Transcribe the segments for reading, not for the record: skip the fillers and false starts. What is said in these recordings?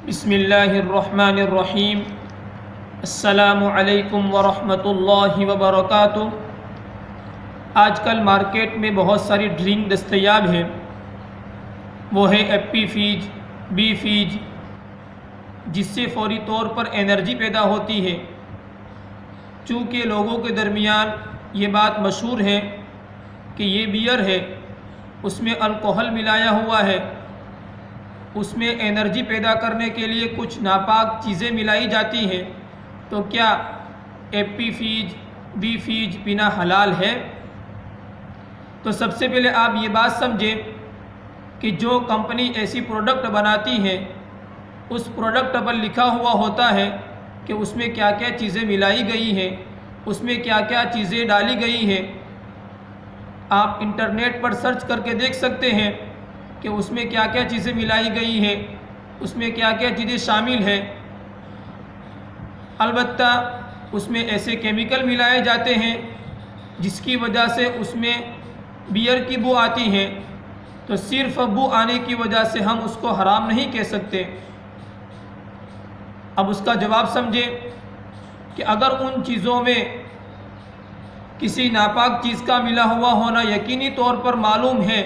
بسم اللہ الرحمن الرحیم۔ السلام علیکم ورحمۃ اللہ وبرکاتہ۔ آج کل مارکیٹ میں بہت ساری ڈرنک دستیاب ہے، وہ ہے ایپی فیج، بی فیج، جس سے فوری طور پر انرجی پیدا ہوتی ہے۔ چونکہ لوگوں کے درمیان یہ بات مشہور ہے کہ یہ بیئر ہے، اس میں الکوہل ملایا ہوا ہے، اس میں انرجی پیدا کرنے کے لیے کچھ ناپاک چیزیں ملائی جاتی ہیں، تو کیا ایپی فیج، بی فیج پینا حلال ہے؟ تو سب سے پہلے آپ یہ بات سمجھیں کہ جو کمپنی ایسی پروڈکٹ بناتی ہے، اس پروڈکٹ پر لکھا ہوا ہوتا ہے کہ اس میں کیا کیا چیزیں ملائی گئی ہیں، اس میں کیا کیا چیزیں ڈالی گئی ہیں۔ آپ انٹرنیٹ پر سرچ کر کے دیکھ سکتے ہیں کہ اس میں کیا کیا چیزیں ملائی گئی ہیں، اس میں کیا کیا چیزیں شامل ہیں۔ البتہ اس میں ایسے کیمیکل ملائے جاتے ہیں جس کی وجہ سے اس میں بیئر کی بو آتی ہے، تو صرف بو آنے کی وجہ سے ہم اس کو حرام نہیں کہہ سکتے۔ اب اس کا جواب سمجھیں کہ اگر ان چیزوں میں کسی ناپاک چیز کا ملا ہوا ہونا یقینی طور پر معلوم ہے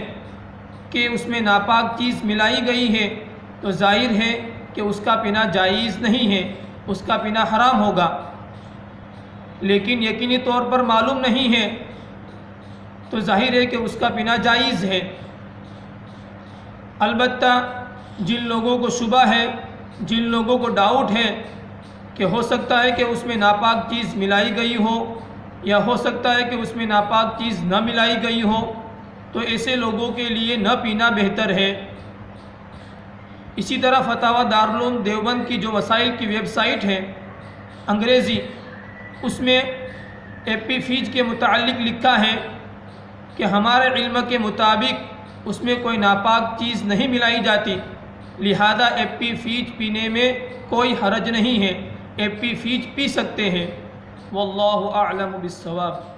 کہ اس میں ناپاک چیز ملائی گئی ہے، تو ظاہر ہے کہ اس کا پینا جائز نہیں ہے، اس کا پینا حرام ہوگا۔ لیکن یقینی طور پر معلوم نہیں ہے تو ظاہر ہے کہ اس کا پینا جائز ہے۔ البتہ جن لوگوں کو شبہ ہے، جن لوگوں کو ڈاؤٹ ہے کہ ہو سکتا ہے کہ اس میں ناپاک چیز ملائی گئی ہو، یا ہو سکتا ہے کہ اس میں ناپاک چیز نہ ملائی گئی ہو، تو ایسے لوگوں کے لیے نہ پینا بہتر ہے۔ اسی طرح فتاوی دارالعلوم دیوبند کی جو وسائل کی ویب سائٹ ہے انگریزی، اس میں ایپی فیج کے متعلق لکھا ہے کہ ہمارے علم کے مطابق اس میں کوئی ناپاک چیز نہیں ملائی جاتی، لہذا ایپی فیج پینے میں کوئی حرج نہیں ہے، ایپی فیج پی سکتے ہیں۔ واللہ اعلم بالصواب۔